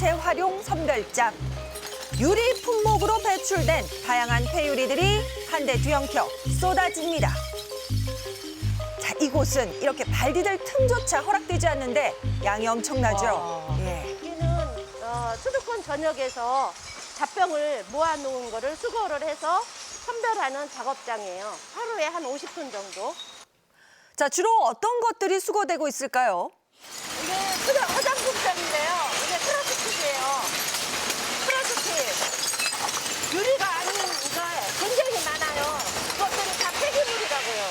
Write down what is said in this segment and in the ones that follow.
재활용 선별장. 유리 품목으로 배출된 다양한 폐유리들이 한 대 뒤엉켜 쏟아집니다. 자, 이곳은 이렇게 발 디딜 틈조차 허락되지 않는데 양이 엄청나죠. 예. 여기는 수도권 전역에서 잡병을 모아놓은 거를 수거를 해서 선별하는 작업장이에요. 하루에 한 50톤 정도. 자, 주로 어떤 것들이 수거되고 있을까요? 이게 화장품장인데요. 이게 플라스틱이에요. 플라스틱. 유리가 아닌 게 굉장히 많아요. 그것들이 다 폐기물이라고요.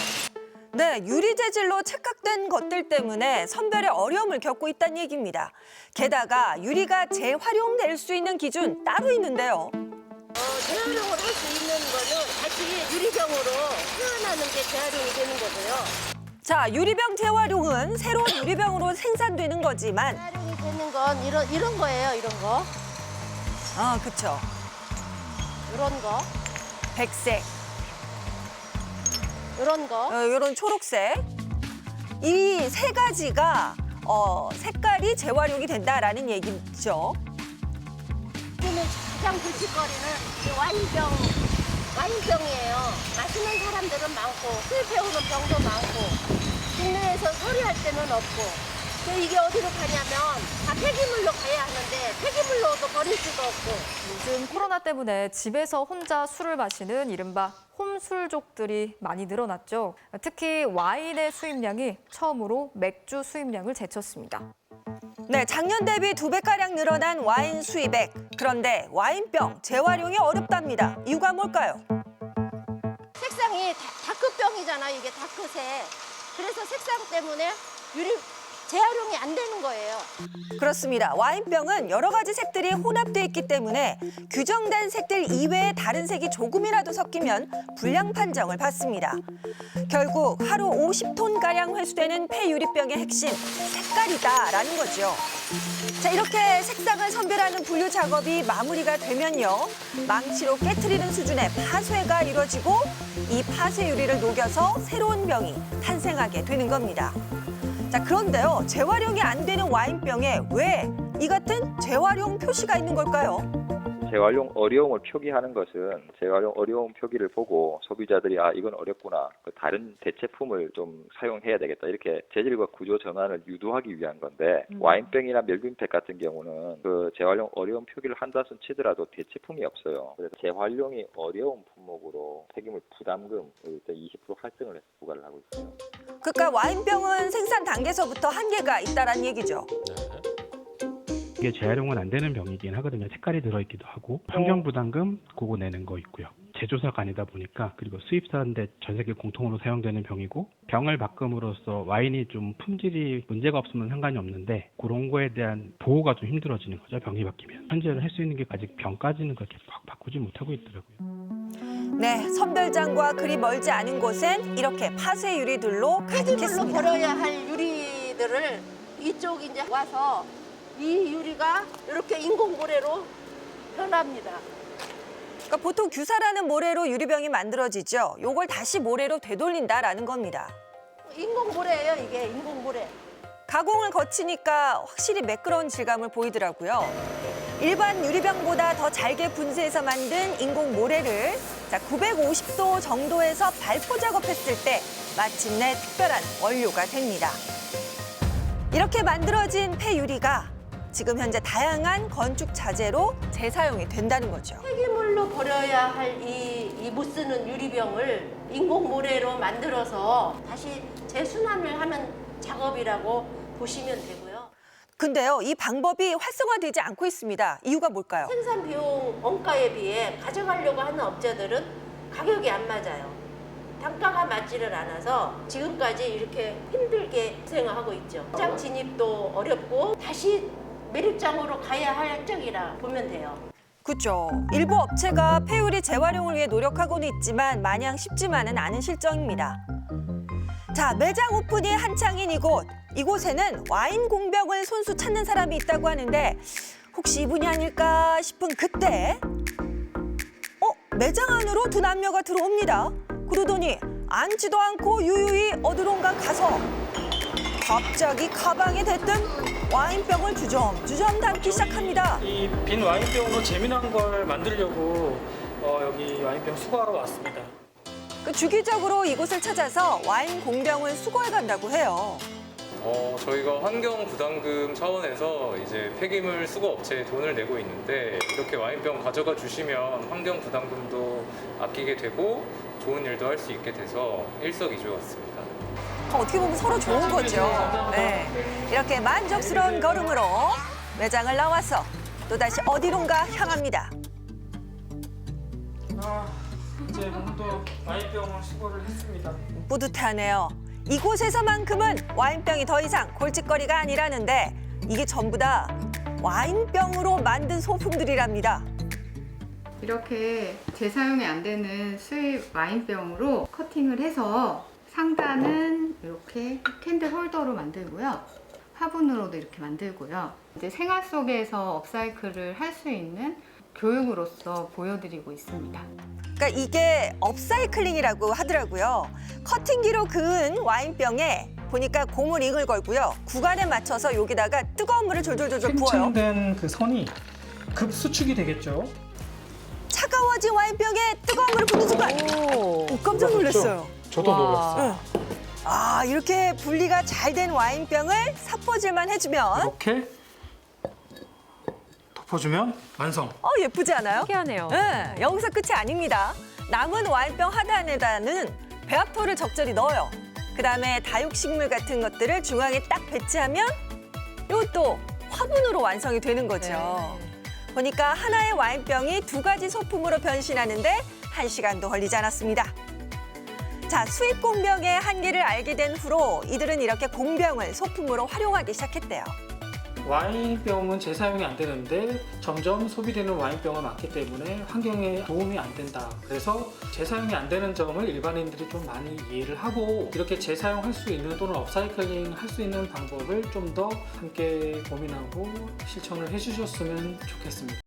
네, 유리 재질로 착각된 것들 때문에 선별에 어려움을 겪고 있다는 얘기입니다. 게다가 유리가 재활용될 수 있는 기준 따로 있는데요. 재활용을 할 수 있는 거는 다시 유리병으로 표현하는 게 재활용이 되는 거고요. 자, 유리병 재활용은 새로운 유리병으로 생산되는 거지만 재활용이 되는 건 이런 거예요, 이런 거. 아, 그쵸. 이런 거, 백색, 이런 거. 이런 초록색. 이 세 가지가 색깔이 재활용이 된다라는 얘기죠. 여기는 가장 불칠거리는 이 와인병이에요. 마시는 사람들은 많고 수입해오는 병도 많고 국내에서 처리할 때는 없고. 근데 이게 어디로 가냐면 다 폐기물로 가야 하는데 폐기물로도 버릴 수도 없고. 요즘 코로나 때문에 집에서 혼자 술을 마시는 이른바 홈술족들이 많이 늘어났죠. 특히 와인의 수입량이 처음으로 맥주 수입량을 제쳤습니다. 네, 작년 대비 2배가량 늘어난 와인 수입액. 그런데 와인병 재활용이 어렵답니다. 이유가 뭘까요? 색상이 다크병이잖아요. 이게 다크색. 그래서 색상 때문에 재활용이 안 되는 거예요. 그렇습니다. 와인병은 여러 가지 색들이 혼합되어 있기 때문에 규정된 색들 이외의 다른 색이 조금이라도 섞이면 불량 판정을 받습니다. 결국 하루 50톤가량 회수되는 폐유리병의 핵심, 색깔이다라는 거죠. 자, 이렇게 색상을 선별하는 분류 작업이 마무리가 되면요. 망치로 깨트리는 수준의 파쇄가 이루어지고 이 파쇄 유리를 녹여서 새로운 병이 탄생하게 되는 겁니다. 자, 그런데요, 재활용이 안 되는 와인병에 왜 이 같은 재활용 표시가 있는 걸까요? 재활용 어려움을 표기하는 것은 재활용 어려움 표기를 보고 소비자들이 이건 어렵구나, 다른 대체품을 좀 사용해야 되겠다, 이렇게 재질과 구조 전환을 유도하기 위한 건데 와인병이나 멜빈팩 같은 경우는 그 재활용 어려움 표기를 한다손 치더라도 대체품이 없어요. 그래서 재활용이 어려운 품목으로 폐기물 부담금 20% 할증을 해서 부과를 하고 있어요. 그러니까 와인병은 생산 단계에서부터 한계가 있다는 얘기죠. 이게 재활용은 안 되는 병이긴 하거든요. 색깔이 들어있기도 하고 환경 부담금 그거 내는 거 있고요. 제조사가 아니다 보니까, 그리고 수입사인데 전 세계 공통으로 사용되는 병이고, 병을 바꿈으로써 와인이 좀 품질이 문제가 없으면 상관이 없는데 그런 거에 대한 보호가 좀 힘들어지는 거죠. 병이 바뀌면. 현재 할 수 있는 게 아직 병까지는 그렇게 막 바꾸지 못하고 있더라고요. 네, 선별장과 그리 멀지 않은 곳엔 이렇게 파쇄 유리들로 폐기물로 가득했습니다. 버려야 할 유리들을 이쪽 이제 와서 이 유리가 이렇게 인공모래로 변합니다. 그러니까 보통 규사라는 모래로 유리병이 만들어지죠. 요걸 다시 모래로 되돌린다라는 겁니다. 인공모래예요, 이게 인공모래. 가공을 거치니까 확실히 매끄러운 질감을 보이더라고요. 일반 유리병보다 더 잘게 분쇄해서 만든 인공 모래를 950도 정도에서 발포 작업했을 때 마침내 특별한 원료가 됩니다. 이렇게 만들어진 폐유리가 지금 현재 다양한 건축 자재로 재사용이 된다는 거죠. 폐기물로 버려야 할 이 못 쓰는 유리병을 인공모래로 만들어서 다시 재순환을 하는 작업이라고 보시면 되고요. 근데요, 이 방법이 활성화되지 않고 있습니다. 이유가 뭘까요? 생산 비용 원가에 비해 가져가려고 하는 업자들은 가격이 안 맞아요. 단가가 맞지를 않아서 지금까지 이렇게 힘들게 고생을 하고 있죠. 시장 진입도 어렵고 다시 매립장으로 가야 할 적이라 보면 돼요. 그렇죠. 일부 업체가 폐유리 재활용을 위해 노력하고는 있지만 마냥 쉽지만은 않은 실정입니다. 자, 매장 오픈이 한창인 이곳에는 와인 공병을 손수 찾는 사람이 있다고 하는데 혹시 이분이 아닐까 싶은 그때 매장 안으로 두 남녀가 들어옵니다. 그러더니 앉지도 않고 유유히 어디론가 가서 갑자기 가방에 대뜸 와인병을 주섬주섬 담기 시작합니다. 이 빈 와인병으로 재미난 걸 만들려고 여기 와인병 수거하러 왔습니다. 그 주기적으로 이곳을 찾아서 와인 공병을 수거해 간다고 해요. 저희가 환경 부담금 차원에서 이제 폐기물 수거 업체에 돈을 내고 있는데 이렇게 와인병 가져가 주시면 환경 부담금도 아끼게 되고 좋은 일도 할 수 있게 돼서 일석이조였습니다. 어떻게 보면 서로 좋은 거죠. 네. 이렇게 만족스러운 걸음으로 매장을 나와서 또다시 어디론가 향합니다. 이제 오늘도 와인병을 수거를 했습니다. 뿌듯하네요. 이곳에서만큼은 와인병이 더 이상 골칫거리가 아니라는데 이게 전부 다 와인병으로 만든 소품들이랍니다. 이렇게 재사용이 안 되는 수입 와인병으로 커팅을 해서 상단은 이렇게 캔들 홀더로 만들고요. 화분으로도 이렇게 만들고요. 이제 생활 속에서 업사이클을 할 수 있는 교육으로서 보여드리고 있습니다. 그러니까 이게 업사이클링이라고 하더라고요. 커팅기로 그은 와인병에 보니까 고무 링을 걸고요. 구간에 맞춰서 여기다가 뜨거운 물을 졸졸졸 부어요. 팽창된 그 선이 급 수축이 되겠죠. 차가워진 와인병에 뜨거운 물을 붓는 순간 깜짝 놀랐어요. 저도 놀랐어요. 아, 이렇게 분리가 잘 된 와인병을 삿포질만 해주면 이렇게 덮어주면 완성. 예쁘지 않아요? 신기하네요. 네, 여기서 끝이 아닙니다. 남은 와인병 하단에다는 배합토를 적절히 넣어요. 그다음에 다육식물 같은 것들을 중앙에 딱 배치하면 이것도 화분으로 완성이 되는 거죠. 보니까 하나의 와인병이 두 가지 소품으로 변신하는데 1시간도 걸리지 않았습니다. 자, 수입 공병의 한계를 알게 된 후로 이들은 이렇게 공병을 소품으로 활용하기 시작했대요. 와인병은 재사용이 안 되는데 점점 소비되는 와인병을 많기 때문에 환경에 도움이 안 된다. 그래서 재사용이 안 되는 점을 일반인들이 좀 많이 이해를 하고 이렇게 재사용할 수 있는 또는 업사이클링 할 수 있는 방법을 좀 더 함께 고민하고 실천을 해주셨으면 좋겠습니다.